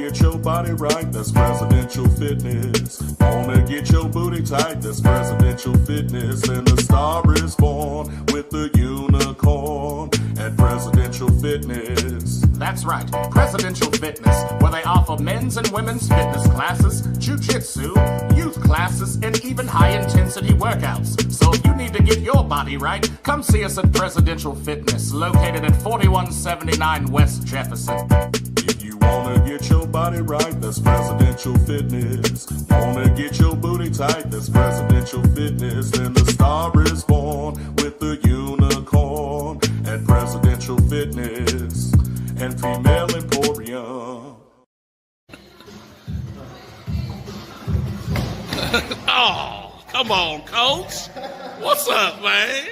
get your body right, that's presidential fitness. Wanna get your booty tight, that's presidential fitness. And the star is born with the unicorn at Presidential Fitness. That's right, Presidential Fitness, where they offer men's and women's fitness classes, jiu-jitsu, youth classes, and even high-intensity workouts. So if you need to get your body right, come see us at Presidential Fitness, located at 4179 West Jefferson. If you wanna get your body right, that's Presidential Fitness. Wanna get your booty tight, that's Presidential Fitness. And the star is born with the unicorn at Presidential Fitness and Female Emporium. Oh, come on, Coach. What's up, man?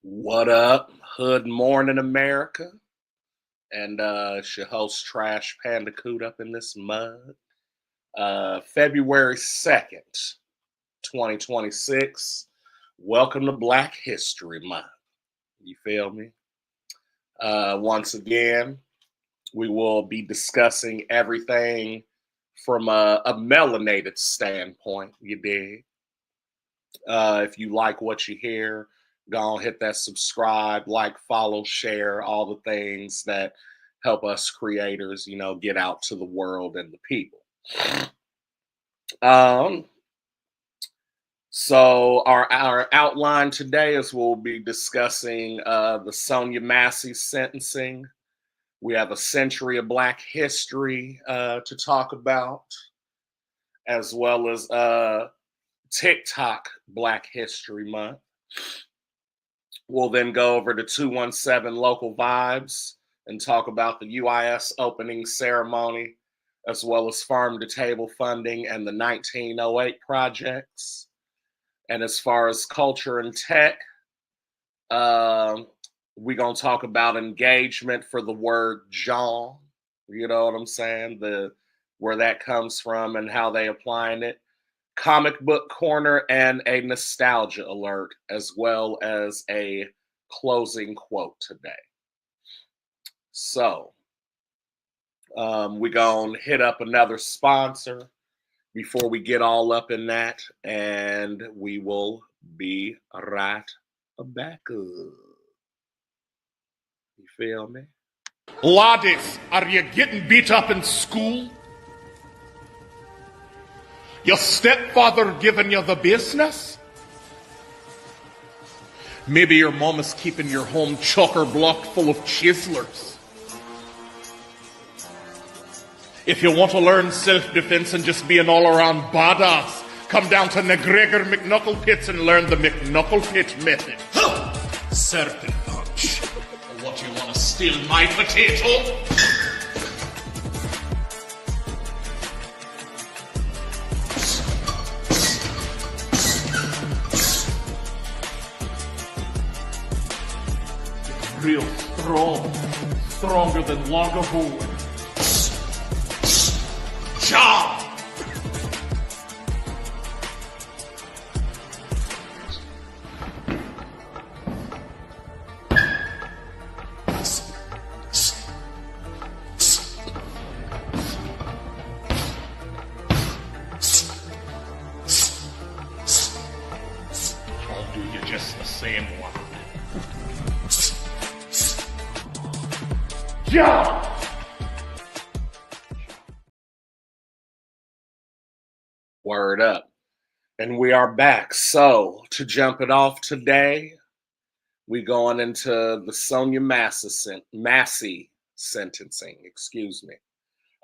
What up, Hood Morning America? And it's your host, Trash Pandacoot, up in this mud. February 2nd, 2026. Welcome to Black History Month. You feel me? Once again, we will be discussing everything from a melanated standpoint, you dig? If you like what you hear, go on, hit that subscribe, like, follow, share, all the things that help us creators, get out to the world and the people. So our outline today is we'll be discussing the Sonia Massey sentencing. We have a century of Black history to talk about, as well as TikTok Black History Month. We'll then go over to 217 Local Vibes and talk about the UIS opening ceremony, as well as farm to table funding and the 1908 projects. And as far as culture and tech, we're going to talk about engagement for the word John. You know what I'm saying? Where that comes from and how they applying it. Comic book corner and a nostalgia alert, as well as a closing quote today. So we're going to hit up another sponsor before we get all up in that, and we will be right back. You feel me? Laddies, are you getting beat up in school? Your stepfather giving you the business? Maybe your mom is keeping your home chocker-blocked full of chiselers. If you want to learn self-defense and just be an all-around badass, come down to McGregor McKnuckle Pits and learn the McKnuckle Pit method. Certain punch. What, you want to steal my potato? Real strong. Stronger than Lagavulin. Job! I'll do you just the same one. Job! Word up. And we are back. So, to jump it off today, we going into the Sonia Massey sentencing,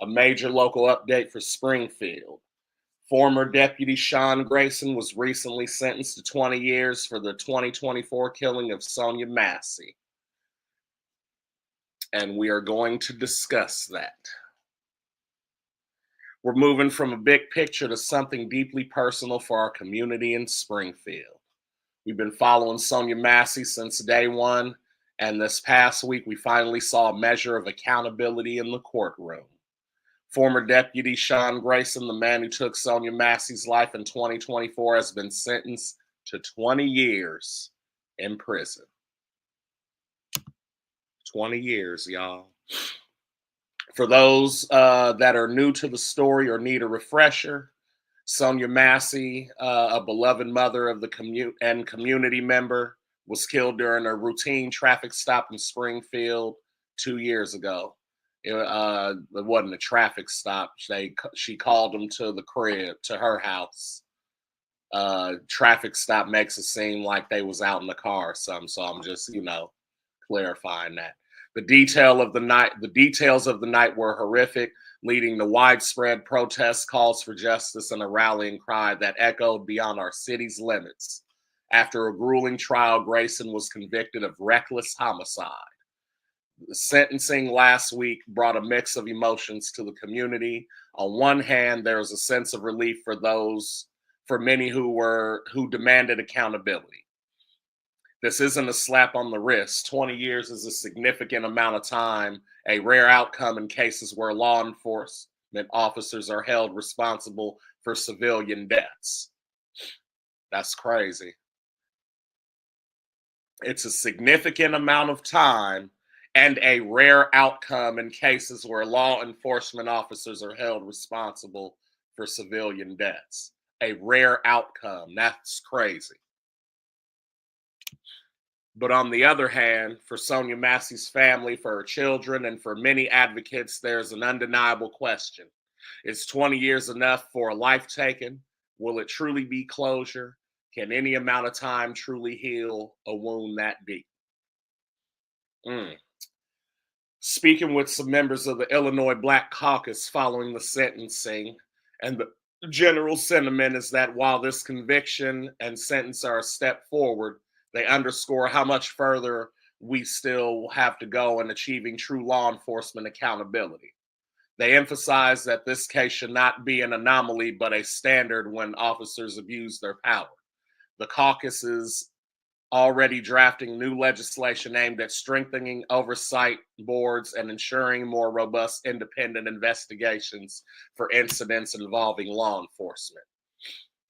a major local update for Springfield. Former Deputy Sean Grayson was recently sentenced to 20 years for the 2024 killing of Sonia Massey. and we are going to discuss that. We're moving from a big picture to something deeply personal for our community in Springfield. We've been following Sonya Massey since day one, and this past week we finally saw a measure of accountability in the courtroom. Former Deputy Sean Grayson, the man who took Sonya Massey's life in 2024, has been sentenced to 20 years in prison. 20 years, y'all. For those that are new to the story or need a refresher, Sonya Massey, a beloved mother of the community member, was killed during a routine traffic stop in Springfield 2 years ago. It wasn't a traffic stop. She called him to the crib, to her house. Traffic stop makes it seem like they was out in the car or something. So I'm just, clarifying that. The details of the night were horrific, leading to widespread protests, calls for justice, and a rallying cry that echoed beyond our city's limits. After a grueling trial, Grayson was convicted of reckless homicide. The sentencing last week brought a mix of emotions to the community. On one hand, there was a sense of relief for many who demanded accountability. This isn't a slap on the wrist. 20 years is a significant amount of time, a rare outcome in cases where law enforcement officers are held responsible for civilian deaths. That's crazy. It's a significant amount of time and a rare outcome in cases where law enforcement officers are held responsible for civilian deaths. A rare outcome. That's crazy. But on the other hand, for Sonya Massey's family, for her children, and for many advocates, there's an undeniable question. Is 20 years enough for a life taken? Will it truly be closure? Can any amount of time truly heal a wound that deep? Speaking with some members of the Illinois Black Caucus following the sentencing, and the general sentiment is that while this conviction and sentence are a step forward, they underscore how much further we still have to go in achieving true law enforcement accountability. They emphasize that this case should not be an anomaly, but a standard when officers abuse their power. The caucus is already drafting new legislation aimed at strengthening oversight boards and ensuring more robust independent investigations for incidents involving law enforcement.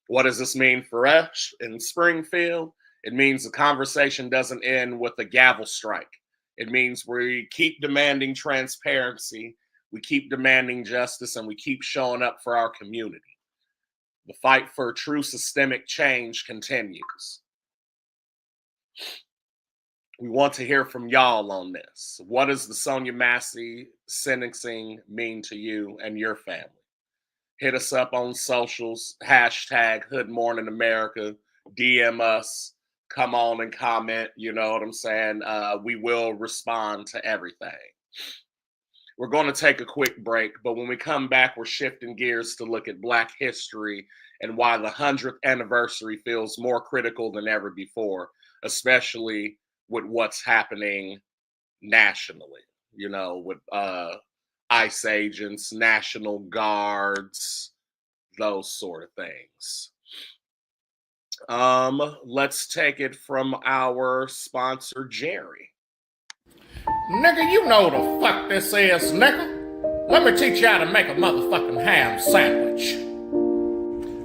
What does this mean for us in Springfield? It means the conversation doesn't end with a gavel strike. It means we keep demanding transparency, we keep demanding justice, and we keep showing up for our community. The fight for true systemic change continues. We want to hear from y'all on this. What does the Sonya Massey sentencing mean to you and your family? Hit us up on socials, hashtag Hood Mourning America, DM us. Come on and comment, you know what I'm saying? We will respond to everything. We're going to take a quick break, but when we come back, we're shifting gears to look at Black history and why the 100th anniversary feels more critical than ever before, especially with what's happening nationally, with ICE agents, National Guards, those sort of things. Let's take it from our sponsor, Jerry. Nigga, you know the fuck this is, nigga. Let me teach you how to make a motherfucking ham sandwich.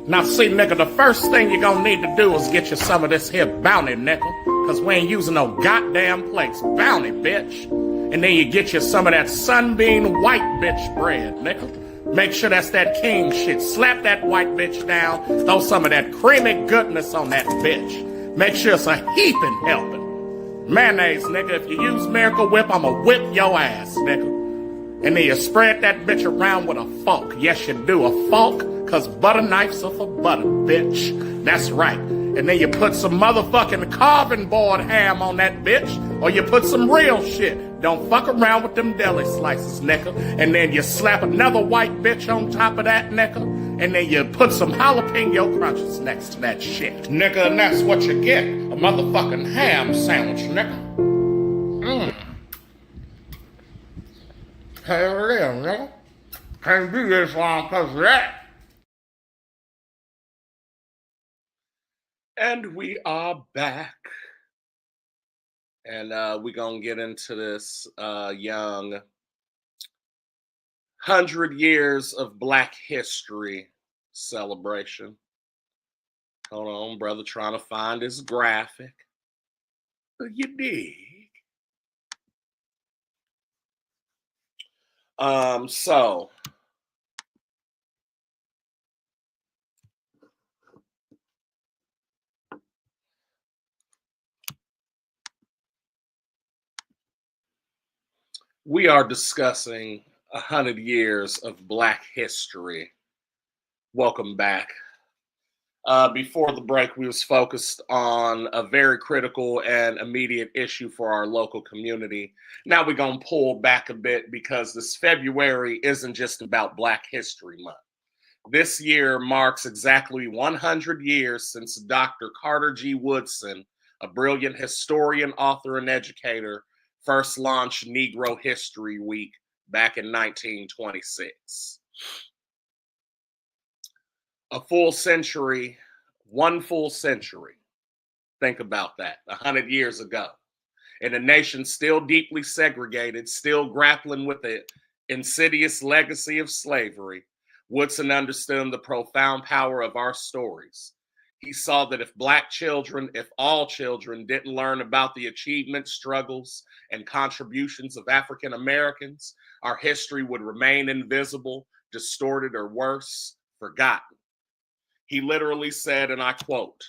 Now see, nigga, the first thing you're gonna need to do is get you some of this here bounty, nigga. Cause we ain't using no goddamn plates. Bounty, bitch. And then you get you some of that sunbeam white bitch bread, nigga. Make sure that's that king shit. Slap that white bitch down. Throw some of that creamy goodness on that bitch. Make sure it's a heaping helping. Mayonnaise, nigga. If you use Miracle Whip, I'ma whip your ass, nigga. And then you spread that bitch around with a fork. Yes, you do. A fork, cause butter knives are for butter, bitch. That's right. And then you put some motherfucking carving board ham on that bitch, or you put some real shit. Don't fuck around with them deli slices, nigga. And then you slap another white bitch on top of that, nigga. And then you put some jalapeno crunches next to that shit, nigga. And that's what you get, a motherfucking ham sandwich, nigga. Hell yeah, nigga. Can't do this long because of that. And we are back. And we're going to get into this young 100 years of Black history celebration. Hold on, brother, trying to find his graphic. You dig? So we are discussing 100 years of Black history. Welcome back. Before the break, we was focused on a very critical and immediate issue for our local community. Now we're going to pull back a bit because this February isn't just about Black History Month. This year marks exactly 100 years since Dr. Carter G. Woodson, a brilliant historian, author, and educator, first launched Negro History Week back in 1926. A full century, one full century. Think about that, 100 years ago. In a nation still deeply segregated, still grappling with the insidious legacy of slavery, Woodson understood the profound power of our stories. He saw that if Black children, if all children, didn't learn about the achievements, struggles, and contributions of African Americans, our history would remain invisible, distorted, or worse, forgotten. He literally said, and I quote,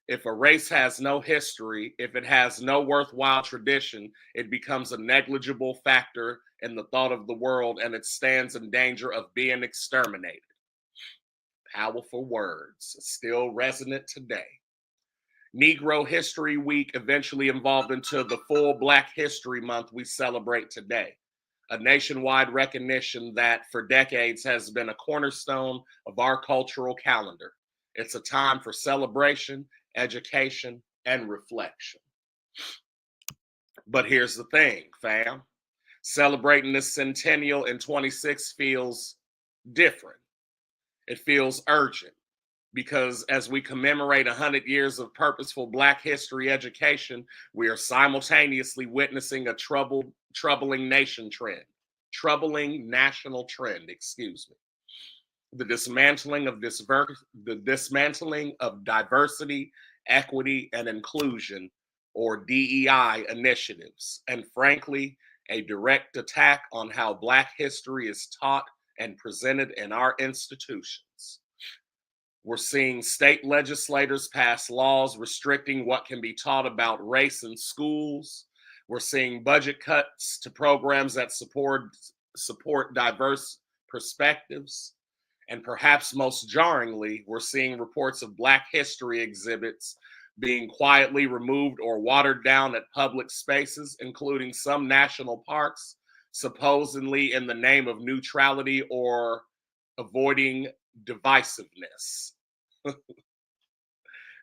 "If a race has no history, if it has no worthwhile tradition, it becomes a negligible factor in the thought of the world and it stands in danger of being exterminated." Powerful words, still resonant today. Negro History Week eventually evolved into the full Black History Month we celebrate today, a nationwide recognition that for decades has been a cornerstone of our cultural calendar. It's a time for celebration, education, and reflection. But here's the thing, fam. Celebrating this centennial in 26 feels different. It feels urgent because as we commemorate 100 years of purposeful Black history education, we are simultaneously witnessing a troubling national trend, excuse me. The dismantling of diversity, equity, and inclusion, or DEI initiatives, and frankly, a direct attack on how Black history is taught and presented in our institutions. We're seeing state legislators pass laws restricting what can be taught about race in schools. We're seeing budget cuts to programs that support diverse perspectives. And perhaps most jarringly, we're seeing reports of Black history exhibits being quietly removed or watered down at public spaces, including some national parks, supposedly in the name of neutrality or avoiding divisiveness.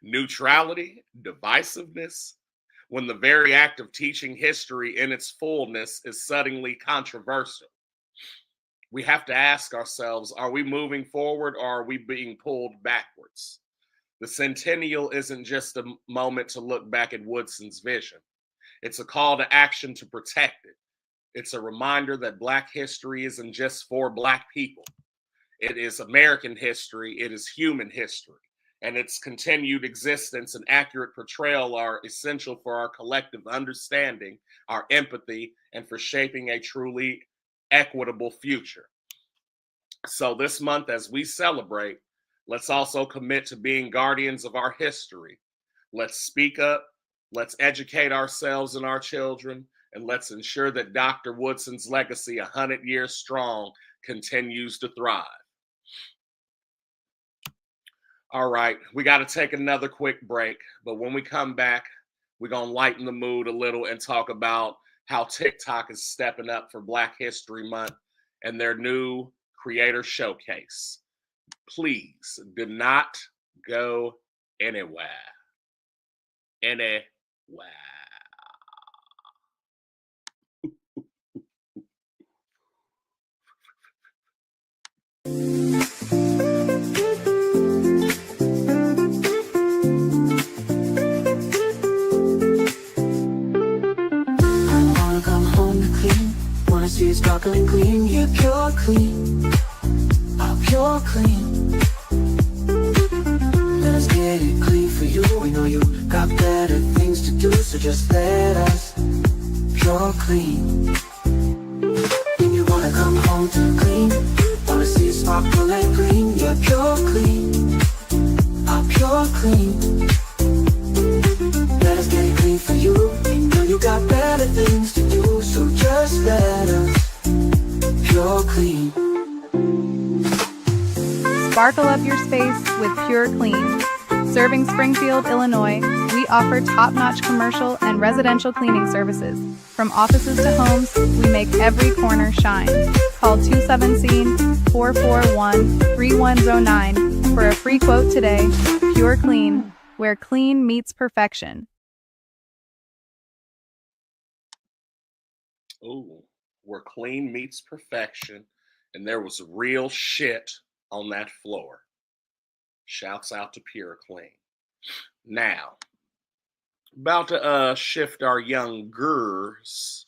Neutrality, divisiveness, when the very act of teaching history in its fullness is suddenly controversial. We have to ask ourselves, are we moving forward or are we being pulled backwards? The centennial isn't just a moment to look back at Woodson's vision. It's a call to action to protect it. It's a reminder that Black history isn't just for Black people. It is American history, it is human history, and its continued existence and accurate portrayal are essential for our collective understanding, our empathy, and for shaping a truly equitable future. So this month, as we celebrate, let's also commit to being guardians of our history. Let's speak up, let's educate ourselves and our children, and let's ensure that Dr. Woodson's legacy, 100 years strong, continues to thrive. All right, we got to take another quick break, but when we come back, we're going to lighten the mood a little and talk about how TikTok is stepping up for Black History Month and their new creator showcase. Please do not go anywhere. Anywhere. See sparkling clean, yeah, pure clean, pure clean. Let us get it clean for you. We know you got better things to do, so just let us pure clean. When you wanna come home to clean, wanna see it sparkling clean, yeah, pure clean, pure clean. Let us get it clean for you. We know you got better things to do, so just let us pure clean. Sparkle up your space with Pure Clean. Serving Springfield, Illinois, we offer top-notch commercial and residential cleaning services. From offices to homes, we make every corner shine. Call 217-441-3109 for a free quote today. Pure Clean, where clean meets perfection. Ooh, where clean meets perfection, and there was real shit on that floor. Shouts out to Pure Clean. Now, about to shift our young girls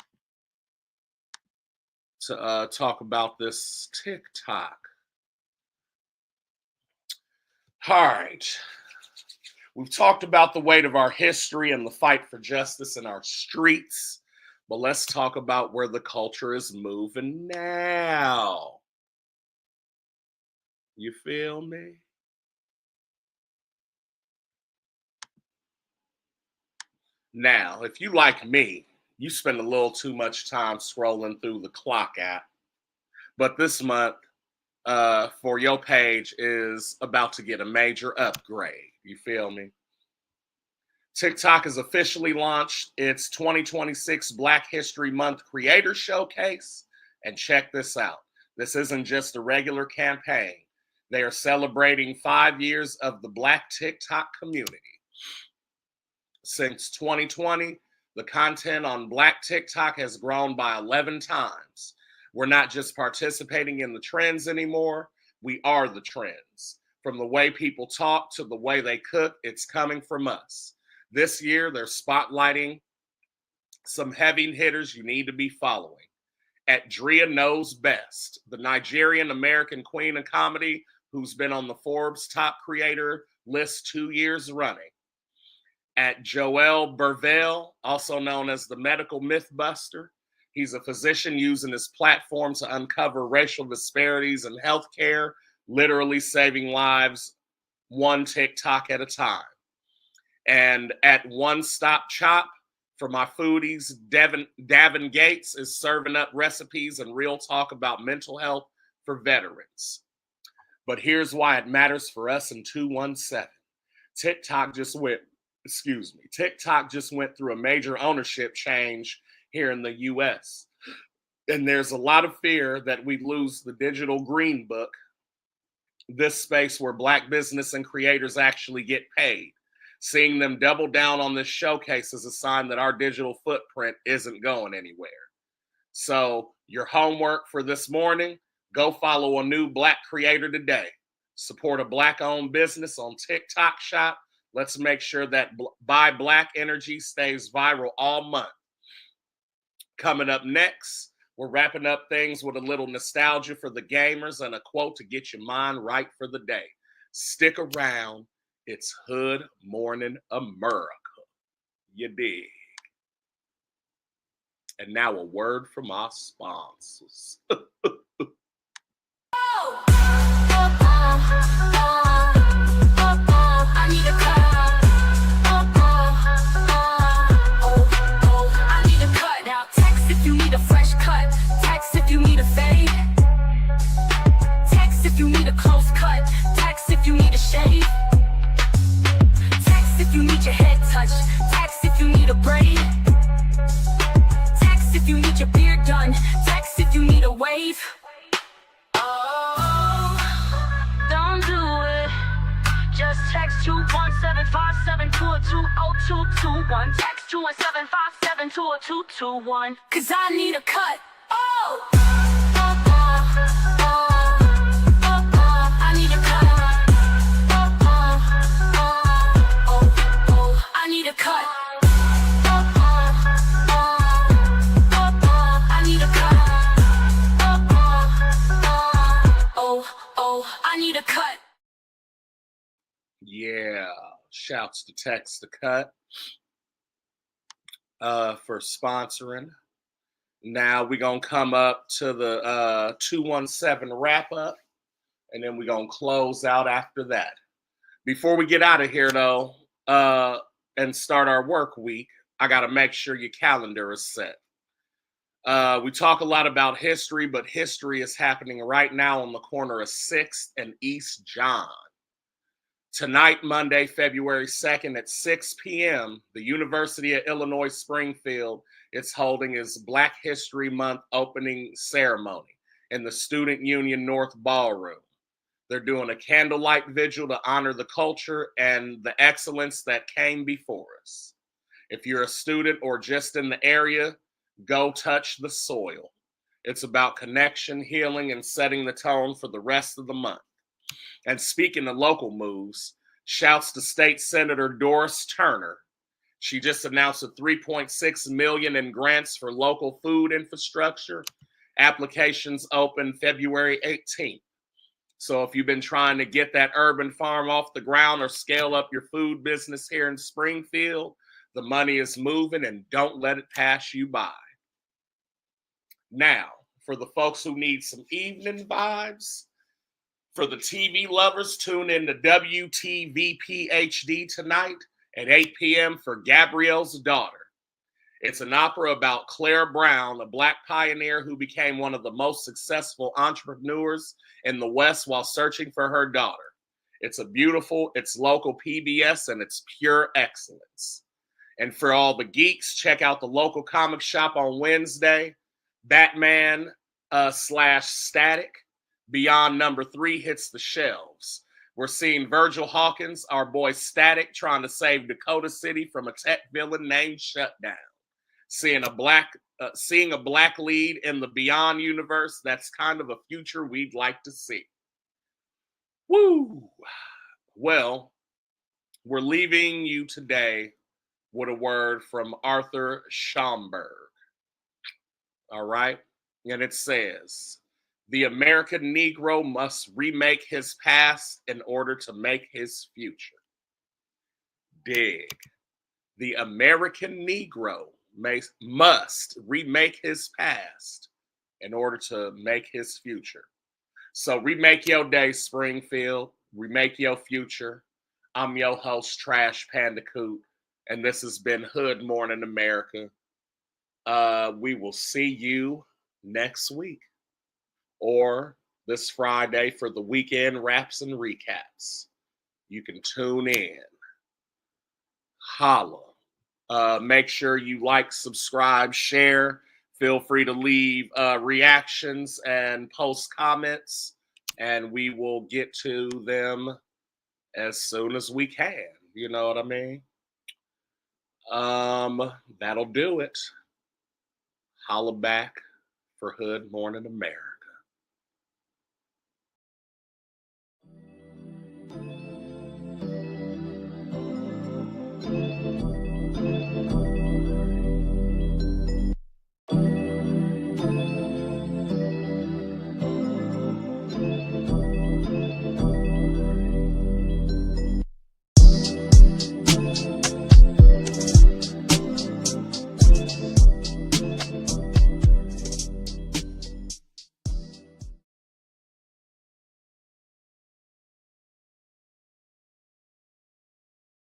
to talk about this TikTok. All right. We've talked about the weight of our history and the fight for justice in our streets. But let's talk about where the culture is moving now. You feel me? Now, if you like me, you spend a little too much time scrolling through the clock app. But this month, For Your Page is about to get a major upgrade. You feel me? TikTok has officially launched its 2026 Black History Month Creator Showcase. And check this out. This isn't just a regular campaign. They are celebrating 5 years of the Black TikTok community. Since 2020, the content on Black TikTok has grown by 11 times. We're not just participating in the trends anymore. We are the trends. From the way people talk to the way they cook, it's coming from us. This year, they're spotlighting some heavy hitters you need to be following. At Drea Knows Best, the Nigerian-American queen of comedy who's been on the Forbes top creator list 2 years running. At Joel Burvell, also known as the medical mythbuster, he's a physician using his platform to uncover racial disparities in healthcare, literally saving lives one TikTok at a time. And at One Stop Chop, for my foodies, Davin Gates is serving up recipes and real talk about mental health for veterans. But here's why it matters for us in 217. TikTok just went through a major ownership change here in the US. And there's a lot of fear that we lose the digital green book, this space where Black business and creators actually get paid. Seeing them double down on this showcase is a sign that our digital footprint isn't going anywhere. So your homework for this morning, go follow a new Black creator today. Support a Black-owned business on TikTok Shop. Let's make sure that Buy Black energy stays viral all month. Coming up next, we're wrapping up things with a little nostalgia for the gamers and a quote to get your mind right for the day. Stick around. It's Hood Morning America. You dig? And now a word from our sponsors. I need a cut. I need a cut. Now text if you need a fresh cut. Text if you need a fade. Text if you need a close cut. Text if you need a shave. Text if you need your head touched. Text if you need a braid. Text if you need your beard done. Text if you need a wave. Don't do it. Just text 217-572-20221. Text 217-572-221. 'Cause I need a cut. Oh! Yeah. Shouts to Text the Cut for sponsoring. Now we're going to come up to the 217 wrap up, and then we're going to close out after that. Before we get out of here, though, and start our work week, I got to make sure your calendar is set. We talk a lot about history, but history is happening right now on the corner of 6th and East John. Tonight, Monday, February 2nd at 6 p.m., the University of Illinois Springfield is holding its Black History Month opening ceremony in the Student Union North Ballroom. They're doing a candlelight vigil to honor the culture and the excellence that came before us. If you're a student or just in the area, go touch the soil. It's about connection, healing, and setting the tone for the rest of the month. And speaking of local moves, shouts to State Senator Doris Turner. She just announced a $3.6 million in grants for local food infrastructure. Applications open February 18th. So if you've been trying to get that urban farm off the ground or scale up your food business here in Springfield, the money is moving and don't let it pass you by. Now, for the folks who need some evening vibes, for the TV lovers, tune in to WTV PhD tonight at 8 p.m. for Gabrielle's Daughter. It's an opera about Claire Brown, a Black pioneer who became one of the most successful entrepreneurs in the West while searching for her daughter. It's local PBS, and it's pure excellence. And for all the geeks, check out the local comic shop on Wednesday. Batman / Static Beyond #3 hits the shelves. We're seeing Virgil Hawkins, our boy Static, trying to save Dakota City from a tech villain named Shutdown. Seeing a black lead in the Beyond universe, that's kind of a future we'd like to see. Woo! Well, we're leaving you today with a word from Arthur Schomburg. All right? And it says, the American Negro must remake his past in order to make his future. Dig. The American Negro must remake his past in order to make his future. So remake your day, Springfield. Remake your future. I'm your host, Trash Pandacoot, and this has been Hood Morning America. We will see you next week or this Friday for the weekend wraps and recaps. You can tune in. Holla. Make sure you like, subscribe, share. Feel free to leave reactions and post comments, and we will get to them as soon as we can. You know what I mean? That'll do it. Holla back for Hood Morning America.